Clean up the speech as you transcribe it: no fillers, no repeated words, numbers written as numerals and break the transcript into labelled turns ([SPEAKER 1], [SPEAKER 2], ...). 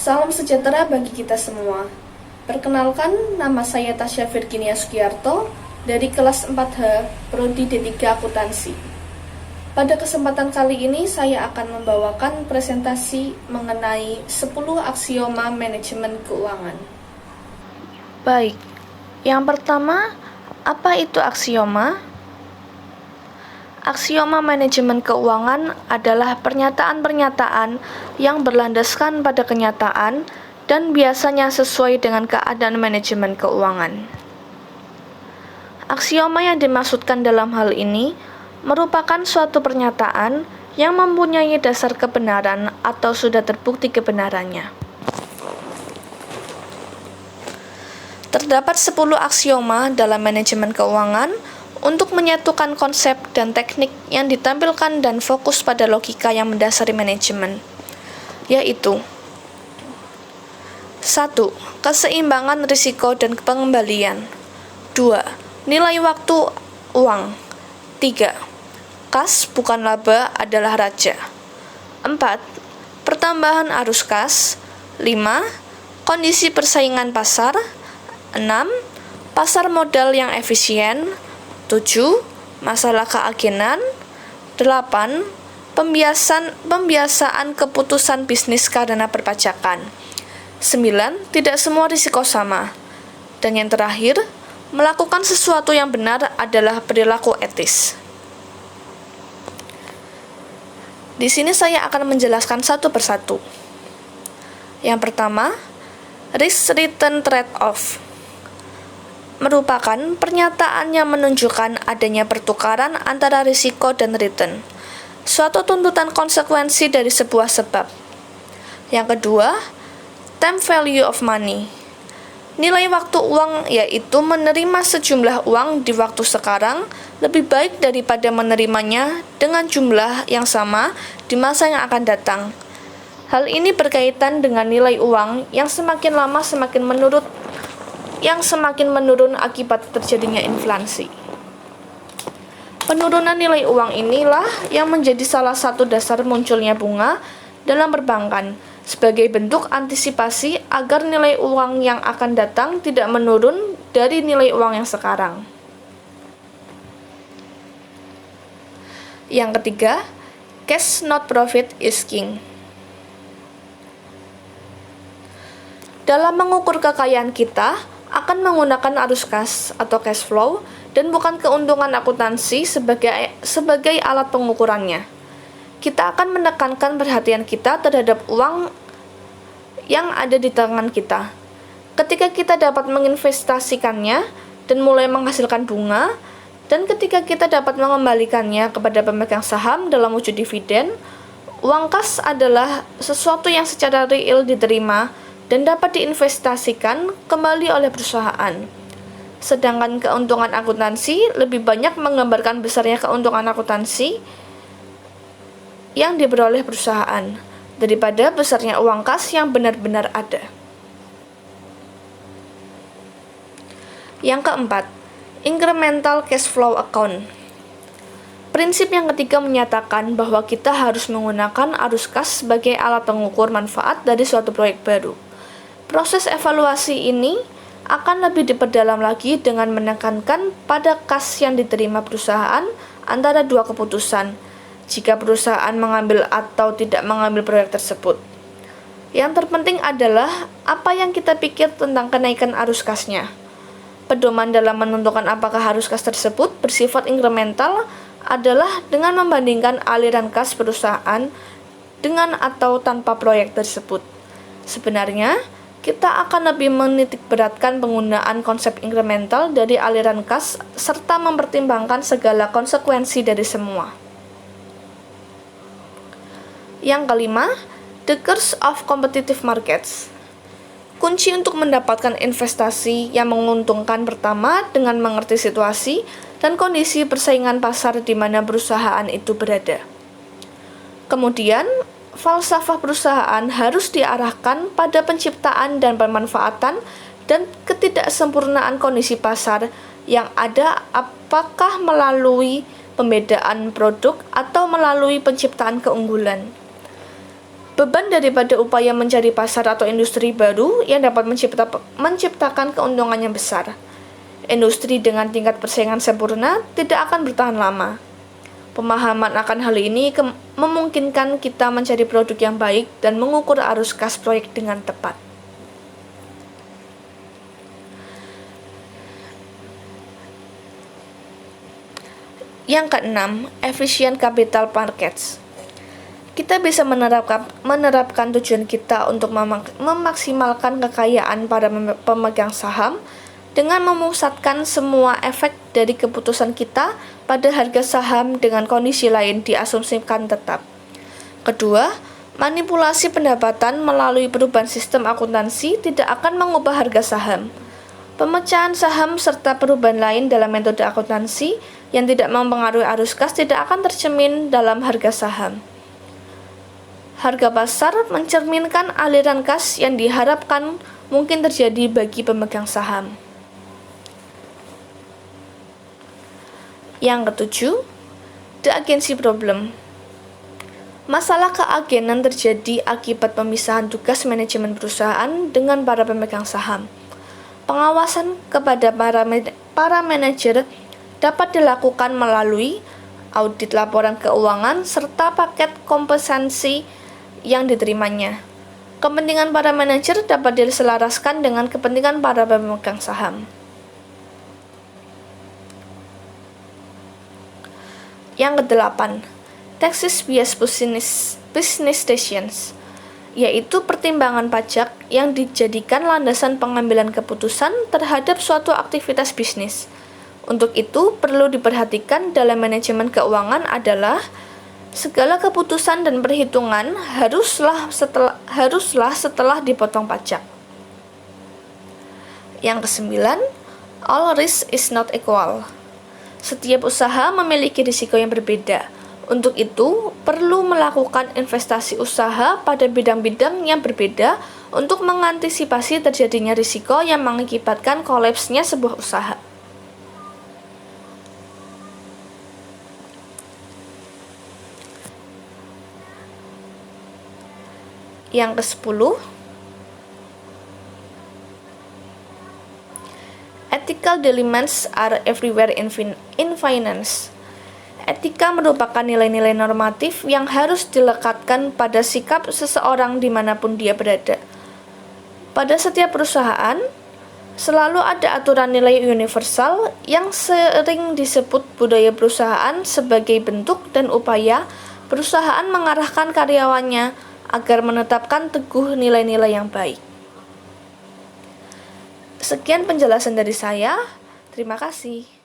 [SPEAKER 1] Salam sejahtera bagi kita semua. Perkenalkan, nama saya Tasya Virginia Sugiarto dari kelas 4H, Prodi D3 Akuntansi. Pada kesempatan kali ini saya akan membawakan presentasi mengenai 10 aksioma manajemen keuangan.
[SPEAKER 2] Baik, yang pertama, apa itu aksioma? Aksioma manajemen keuangan adalah pernyataan-pernyataan yang berlandaskan pada kenyataan dan biasanya sesuai dengan keadaan manajemen keuangan. Aksioma yang dimaksudkan dalam hal ini merupakan suatu pernyataan yang mempunyai dasar kebenaran atau sudah terbukti kebenarannya. Terdapat 10 aksioma dalam manajemen keuangan untuk menyatukan konsep dan teknik yang ditampilkan dan fokus pada logika yang mendasari manajemen, yaitu 1. Keseimbangan risiko dan pengembalian. 2. Nilai waktu uang. 3. Kas bukan laba adalah raja. 4. Pertambahan arus kas. 5. Kondisi persaingan pasar. 6. Pasar modal yang efisien. 7. Masalah keagenan. 8. Pembiasaan keputusan bisnis karena perpajakan. 9. Tidak semua risiko sama. Dan yang terakhir, melakukan sesuatu yang benar adalah perilaku etis. Di sini saya akan menjelaskan satu persatu. Yang pertama, risk-return trade-off merupakan pernyataan yang menunjukkan adanya pertukaran antara risiko dan return, suatu tuntutan konsekuensi dari sebuah sebab. Yang kedua, time value of money. Nilai waktu uang yaitu menerima sejumlah uang di waktu sekarang lebih baik daripada menerimanya dengan jumlah yang sama di masa yang akan datang. Hal ini berkaitan dengan nilai uang yang semakin lama semakin menurun akibat terjadinya inflasi. Penurunan nilai uang inilah yang menjadi salah satu dasar munculnya bunga dalam perbankan sebagai bentuk antisipasi agar nilai uang yang akan datang tidak menurun dari nilai uang yang sekarang. Yang ketiga, cash not profit is king. Dalam mengukur kekayaan kita akan menggunakan arus kas atau cash flow dan bukan keuntungan akuntansi sebagai alat pengukurannya. Kita akan menekankan perhatian kita terhadap uang yang ada di tangan kita. Ketika kita dapat menginvestasikannya dan mulai menghasilkan bunga, dan ketika kita dapat mengembalikannya kepada pemegang saham dalam wujud dividen, uang kas adalah sesuatu yang secara real diterima dan dapat diinvestasikan kembali oleh perusahaan. Sedangkan keuntungan akuntansi lebih banyak menggambarkan besarnya keuntungan akuntansi yang diperoleh perusahaan daripada besarnya uang kas yang benar-benar ada. Yang keempat, incremental cash flow account. Prinsip yang ketiga menyatakan bahwa kita harus menggunakan arus kas sebagai alat pengukur manfaat dari suatu proyek baru. Proses evaluasi ini akan lebih diperdalam lagi dengan menekankan pada kas yang diterima perusahaan antara dua keputusan, jika perusahaan mengambil atau tidak mengambil proyek tersebut. Yang terpenting adalah apa yang kita pikir tentang kenaikan arus kasnya. Pedoman dalam menentukan apakah arus kas tersebut bersifat incremental adalah dengan membandingkan aliran kas perusahaan dengan atau tanpa proyek tersebut. Sebenarnya, kita akan lebih menitikberatkan penggunaan konsep incremental dari aliran kas serta mempertimbangkan segala konsekuensi dari semua. Yang kelima, the curse of competitive markets. Kunci untuk mendapatkan investasi yang menguntungkan pertama dengan mengerti situasi dan kondisi persaingan pasar di mana perusahaan itu berada. Kemudian, falsafah perusahaan harus diarahkan pada penciptaan dan pemanfaatan dan ketidaksempurnaan kondisi pasar yang ada, apakah melalui pembedaan produk atau melalui penciptaan keunggulan. Beban daripada upaya mencari pasar atau industri baru yang dapat menciptakan keuntungan yang besar. Industri dengan tingkat persaingan sempurna tidak akan bertahan lama. Pemahaman akan hal ini memungkinkan kita mencari produk yang baik dan mengukur arus kas proyek dengan tepat. Yang keenam, efficient capital markets. Kita bisa menerapkan tujuan kita untuk memaksimalkan kekayaan para pemegang saham dengan memusatkan semua efek dari keputusan kita pada harga saham dengan kondisi lain diasumsikan tetap. Kedua, manipulasi pendapatan melalui perubahan sistem akuntansi tidak akan mengubah harga saham. Pemecahan saham serta perubahan lain dalam metode akuntansi yang tidak mempengaruhi arus kas tidak akan tercermin dalam harga saham. Harga pasar mencerminkan aliran kas yang diharapkan mungkin terjadi bagi pemegang saham. Yang ketujuh, the agency problem. Masalah keagenan terjadi akibat pemisahan tugas manajemen perusahaan dengan para pemegang saham. Pengawasan kepada para manajer dapat dilakukan melalui audit laporan keuangan serta paket kompensasi yang diterimanya. Kepentingan para manajer dapat diselaraskan dengan kepentingan para pemegang saham. Yang kedelapan, taxes bias business decisions, yaitu pertimbangan pajak yang dijadikan landasan pengambilan keputusan terhadap suatu aktivitas bisnis. Untuk itu, perlu diperhatikan dalam manajemen keuangan adalah segala keputusan dan perhitungan haruslah setelah dipotong pajak. Yang kesembilan, all risk is not equal. Setiap usaha memiliki risiko yang berbeda. Untuk itu, perlu melakukan investasi usaha pada bidang-bidang yang berbeda untuk mengantisipasi terjadinya risiko yang mengakibatkan kolapsnya sebuah usaha. Yang ke-10, ethical dilemmas are everywhere in finance. Etika merupakan nilai-nilai normatif yang harus dilekatkan pada sikap seseorang dimanapun dia berada. Pada setiap perusahaan, selalu ada aturan nilai universal yang sering disebut budaya perusahaan sebagai bentuk dan upaya perusahaan mengarahkan karyawannya agar menetapkan teguh nilai-nilai yang baik. Sekian penjelasan dari saya. Terima kasih.